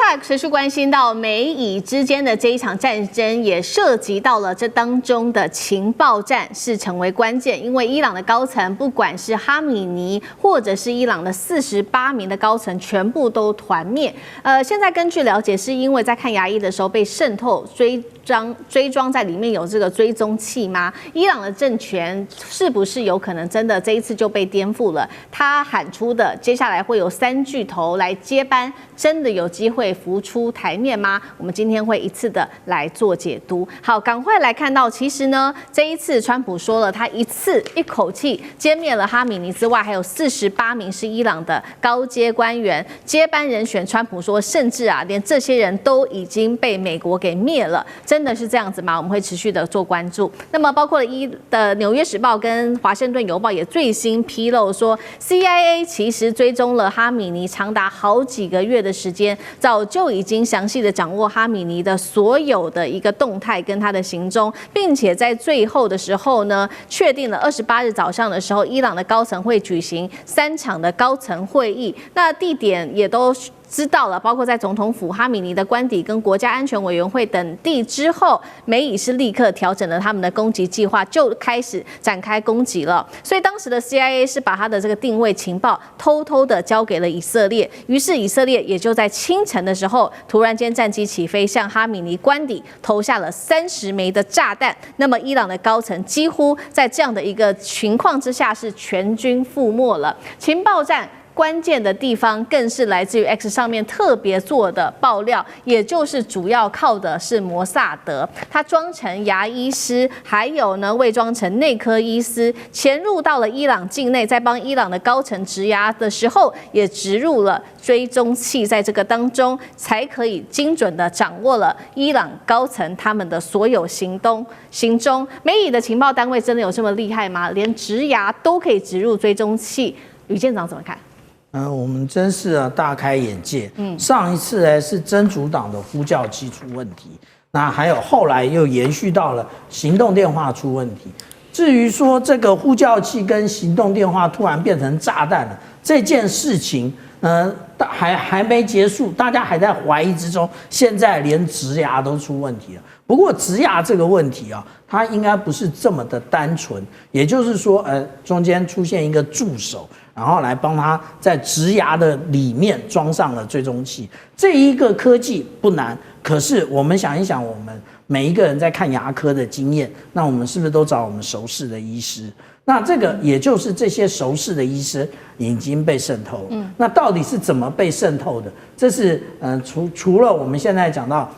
下来持续关心到美以之间的这一场战争，也涉及到了这当中的情报战是成为关键，因为伊朗的高层，不管是哈米尼或者是伊朗的48名的高层，全部都团灭。现在根据了解，是因为在看牙医的时候被渗透追踪在里面有这个追踪器吗？伊朗的政权是不是有可能真的这一次就被颠覆了？他喊出的接下来会有3巨头来接班，真的有机会浮出台面吗？我们今天会一次的来做解读。好，赶快来看到，其实呢，这一次川普说了，他一口气歼灭了哈米尼之外，还有48名是伊朗的高阶官员接班人选。川普说，甚至连这些人都已经被美国给灭了。真的是这样子吗？我们会持续的做关注。那么包括了《纽约时报》跟《华盛顿邮报》也最新披露说 ，CIA 其实追踪了哈米尼长达好几个月的时间，早就已经详细的掌握哈米尼的所有的一个动态跟他的行踪，并且在最后的时候呢，确定了28日早上的时候，伊朗的高层会举行3场的高层会议，那地点也都知道了，包括在总统府、哈米尼的官邸跟国家安全委员会等地之后，美以是立刻调整了他们的攻击计划，就开始展开攻击了。所以当时的 CIA 是把他的这个定位情报偷偷的交给了以色列，于是以色列也就在清晨的时候，突然间战机起飞，向哈米尼官邸投下了30枚的炸弹。那么伊朗的高层几乎在这样的一个情况之下是全军覆没了。情报战关键的地方更是来自于 X 上面特别做的爆料，也就是主要靠的是摩萨德，他装成牙医师，还有呢伪装成内科医师，潜入到了伊朗境内，在帮伊朗的高层植牙的时候，也植入了追踪器，在这个当中才可以精准的掌握了伊朗高层他们的所有行踪。美以的情报单位真的有这么厉害吗？连植牙都可以植入追踪器？吕舰长怎么看？我们真是大开眼界。上一次是真主党的呼叫器出问题，那还有后来又延续到了行动电话出问题。至于说这个呼叫器跟行动电话突然变成炸弹了这件事情，还没结束，大家还在怀疑之中。现在连植牙都出问题了。不过植牙这个问题它应该不是这么的单纯，也就是说，中间出现一个助手，然后来帮他在植牙的里面装上了追踪器。这一个科技不难，可是我们想一想，我们每一个人在看牙科的经验，那我们是不是都找我们熟识的医师？那这个也就是这些熟识的医师已经被渗透了。那到底是怎么被渗透的？这是除了我们现在讲到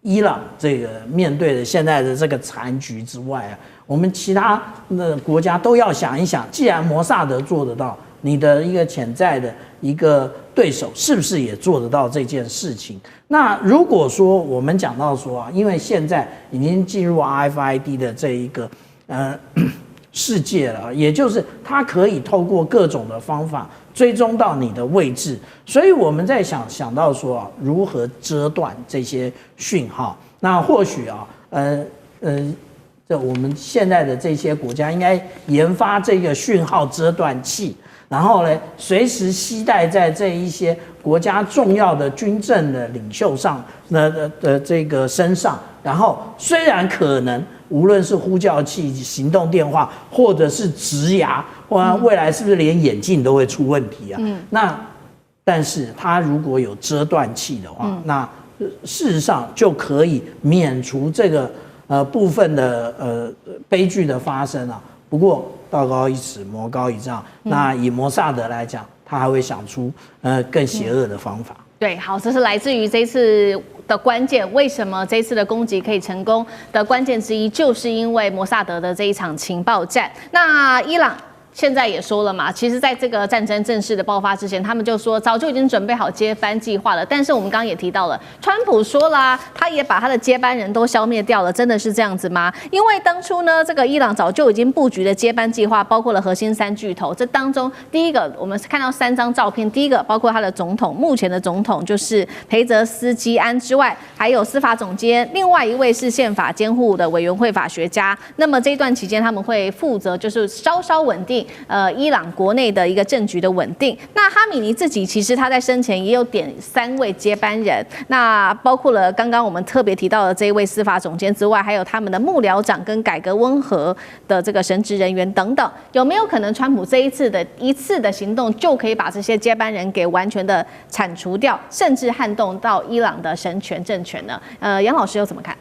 伊朗这个面对的现在的这个残局之外我们其他的国家都要想一想，既然摩萨德做得到，你的一个潜在的一个对手是不是也做得到这件事情？那如果说我们讲到说因为现在已经进入 RFID 的这一个世界了，也就是它可以透过各种的方法追踪到你的位置，所以我们在想到说如何遮断这些讯号。那或许这我们现在的这些国家应该研发这个讯号遮断器，然后呢，随时携带在这一些国家重要的军政的领袖上的这个身上。然后虽然可能无论是呼叫器、行动电话，或者是植牙，或者未来是不是连眼镜都会出问题那但是它如果有遮断器的话，那事实上就可以免除这个部分的悲剧的发生不过道高一尺，魔高一丈。那以摩萨德来讲，他还会想出更邪恶的方法。对，好，这是来自于这次的关键。为什么这次的攻击可以成功的关键之一，就是因为摩萨德的这一场情报战。那伊朗现在也说了嘛，其实在这个战争正式的爆发之前，他们就说早就已经准备好接班计划了。但是我们刚刚也提到了，川普说啦，他也把他的接班人都消灭掉了，真的是这样子吗？因为当初呢，这个伊朗早就已经布局的接班计划，包括了核心3巨头。这当中，第一个我们看到3张照片，第一个包括他的总统，目前的总统就是裴泽斯基安之外，还有司法总监，另外一位是宪法监护的委员会法学家。那么这一段期间，他们会负责就是稍稍稳定应伊朗国内的一个政局的稳定。那哈米尼自己其实他在生前也有点3位接班人，那包括了刚刚我们特别提到的这一位司法总监之外，还有他们的幕僚长跟改革温和的这个神职人员等等。有没有可能川普这一次的行动就可以把这些接班人给完全的铲除掉，甚至撼动到伊朗的神权政权呢？杨老师又怎么看？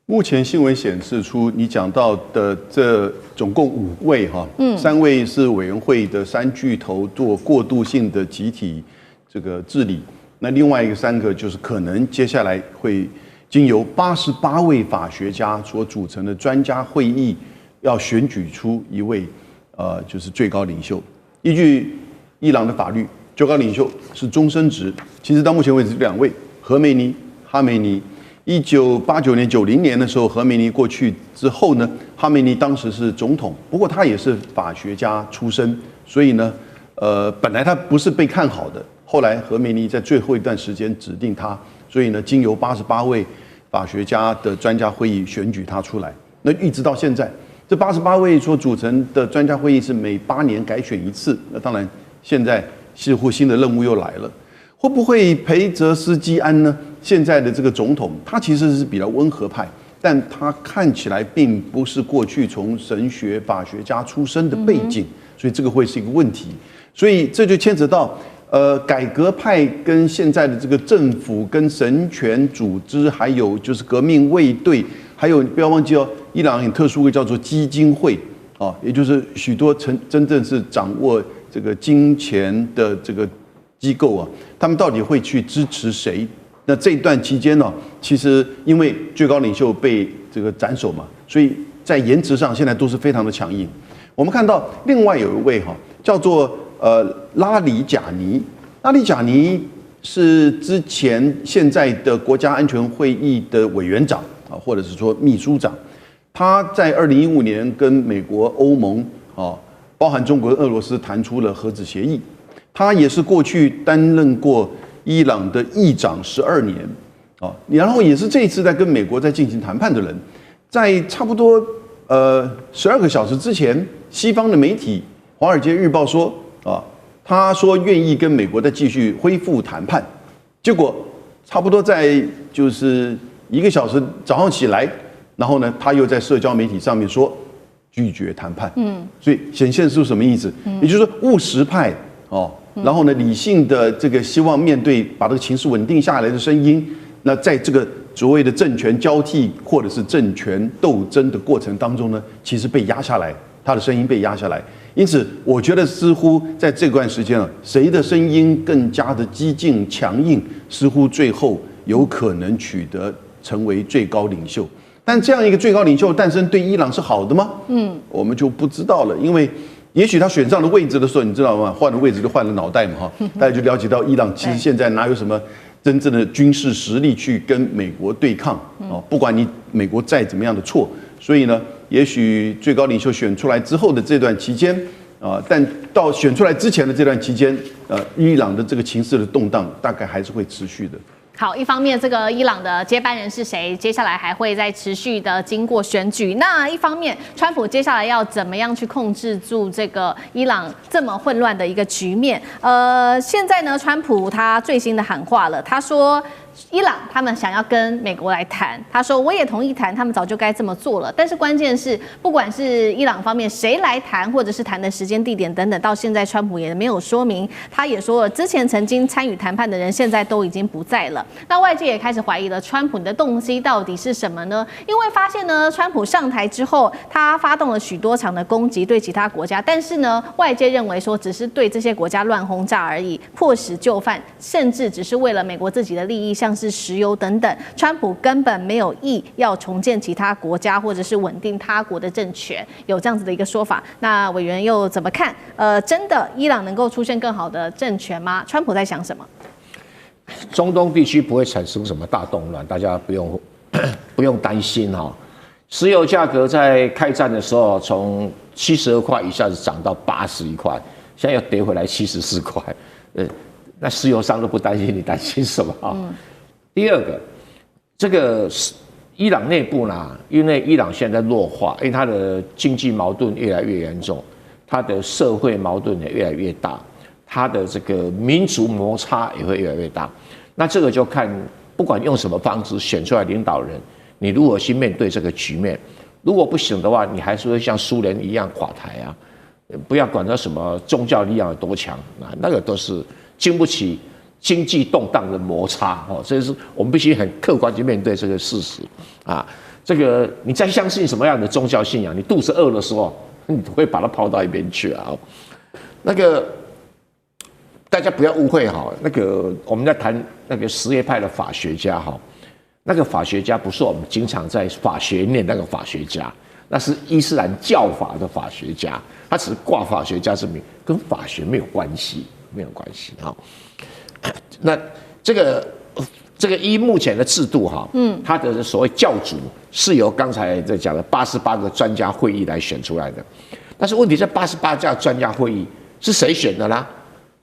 目前新闻显示出，你讲到的这总共5位3位是委员会的3巨头做过渡性的集体这个治理，那另外3个就是可能接下来会经由88位法学家所组成的专家会议，要选举出一位就是最高领袖。依据伊朗的法律，最高领袖是终身职。其实到目前为止2位，何梅尼、哈梅尼。1989年、90年的时候，何梅尼过去之后呢，哈梅尼当时是总统，不过他也是法学家出身，所以呢，本来他不是被看好的，后来何梅尼在最后一段时间指定他，所以呢，经由88位法学家的专家会议选举他出来。那一直到现在，这88位所组成的专家会议是每8年改选一次。那当然，现在似乎新的任务又来了，会不会裴泽斯基安呢？现在的这个总统，他其实是比较温和派，但他看起来并不是过去从神学法学家出身的背景，所以这个会是一个问题。所以这就牵扯到改革派跟现在的这个政府跟神权组织，还有就是革命卫队，还有不要忘记哦，伊朗很特殊的叫做基金会啊，也就是许多真正是掌握这个金钱的这个机构啊，他们到底会去支持谁？那这一段期间呢，其实因为最高领袖被这个斩首嘛，所以在言辞上现在都是非常的强硬。我们看到另外有一位叫做拉里贾尼，拉里贾尼是之前现在的国家安全会议的委员长啊，或者是说秘书长。他在2015年跟美国、欧盟包含中国、俄罗斯谈出了核子协议。他也是过去担任过伊朗的议长12年，然后也是这一次在跟美国在进行谈判的人，在差不多12个小时之前，西方的媒体《华尔街日报》说他说愿意跟美国再继续恢复谈判，结果差不多在就是1个小时早上起来，然后呢他又在社交媒体上面说拒绝谈判，所以显现出什么意思？也就是说务实派然后呢，理性的这个希望面对把这个情势稳定下来的声音，那在这个所谓的政权交替或者是政权斗争的过程当中呢，其实被压下来，他的声音被压下来。因此，我觉得似乎在这段时间谁的声音更加的激进强硬，似乎最后有可能取得成为最高领袖。但这样一个最高领袖诞生，对伊朗是好的吗？我们就不知道了，因为也许他选上了位置的时候，你知道吗？换了位置就换了脑袋嘛，大家就了解到伊朗其实现在哪有什么真正的军事实力去跟美国对抗不管你美国再怎么样的错，所以呢，也许最高领袖选出来之后的这段期间但到选出来之前的这段期间，伊朗的这个情势的动荡大概还是会持续的。好，一方面这个伊朗的接班人是谁，接下来还会再持续的经过选举。那一方面，川普接下来要怎么样去控制住这个伊朗这么混乱的一个局面？现在呢，川普他最新的喊话了，他说伊朗他们想要跟美国来谈，他说我也同意谈，他们早就该这么做了。但是关键是，不管是伊朗方面谁来谈，或者是谈的时间、地点等等，到现在川普也没有说明。他也说了，之前曾经参与谈判的人，现在都已经不在了。那外界也开始怀疑了，川普你的动机到底是什么呢？因为发现呢，川普上台之后，他发动了许多场的攻击对其他国家，但是呢，外界认为说只是对这些国家乱轰炸而已，迫使就范，甚至只是为了美国自己的利益，像是石油等等，川普根本没有意要重建其他国家或者是稳定他国的政权，有这样子的一个说法。那委员又怎么看？真的伊朗能够出现更好的政权吗？川普在想什么？中东地区不会产生什么大动乱，大家不用担心哈。石油价格在开战的时候从72块一下子涨到81块，现在又跌回来74块。那石油商都不担心，你担心什么啊？第二个，这个伊朗内部呢，因为伊朗现在弱化，因为它的经济矛盾越来越严重，它的社会矛盾也越来越大，它的这个民族摩擦也会越来越大。那这个就看不管用什么方式选出来领导人，你如何去面对这个局面。如果不行的话，你还是会像苏联一样垮台啊！不要管它什么宗教力量有多强啊，那个都是经不起经济动荡的摩擦哦。所以是我们必须很客观去面对这个事实啊。这个你再相信什么样的宗教信仰，你肚子饿的时候，你会把它抛到一边去啊。那个大家不要误会哈，那个我们在谈那个什叶派的法学家哈，那个法学家不是我们经常在法学念那个法学家，那是伊斯兰教法的法学家，他只是挂法学家之名，跟法学没有关系，没有关系哈。那这个依目前的制度哈，他的所谓教主是由刚才在讲的88个专家会议来选出来的，但是问题这88家专家会议是谁选的啦？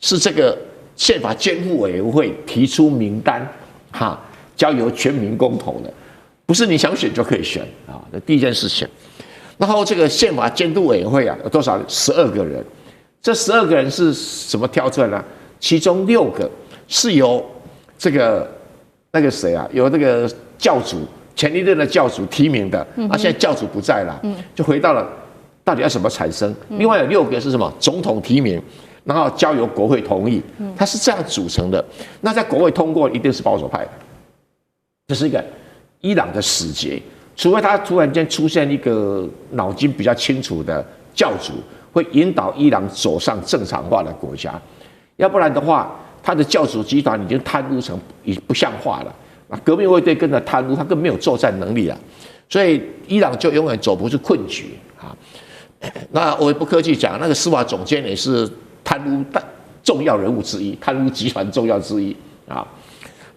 是这个宪法监护委员会提出名单，哈，交由全民公投的，不是你想选就可以选啊。这第一件事情。然后这个宪法监督委员会啊，有多少？12个人。这12个人是怎么挑出来的？其中6个是由这个那个谁啊，由这个教主前一任的教主提名的，啊，现在教主不在了，就回到了到底要怎么产生？另外有6个是什么？总统提名，然后交由国会同意，它是这样组成的。那在国会通过一定是保守派的，这是一个伊朗的死结。除非他突然间出现一个脑筋比较清楚的教主，会引导伊朗走上正常化的国家，要不然的话，他的教主集团已经贪污成已不像话了。啊，革命卫队跟着贪污，他根本没有作战能力了，所以伊朗就永远走不出困局啊。那我也不客气讲，那个司法总监也是贪污重要人物之一，贪污集团重要之一啊。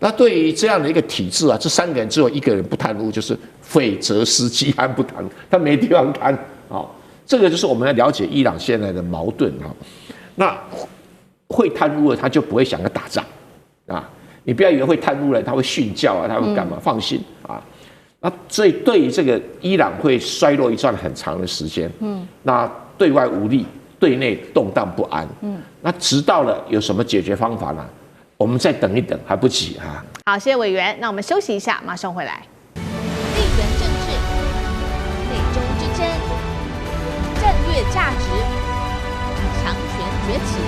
那对于这样的一个体制啊，这3个人只有1个人不贪污，就是费泽斯基安不贪，他没地方贪啊。这个就是我们要了解伊朗现在的矛盾啊。那会贪污的他就不会想要打仗啊，你不要以为会贪污的他会训教啊，他会干嘛？放心啊。那所以对于这个伊朗会衰落一段很长的时间，那对外无力，对内动荡不安，那直到了有什么解决方法呢？我们再等一等，还不急啊。好，谢谢委员，那我们休息一下，马上回来。地缘政治、美中之争、战略价值、强权崛起、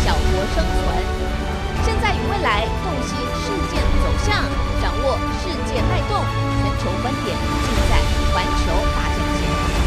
小国生存，现在与未来洞悉事件走向，掌握世界脉动，全球观点尽在环球大战线。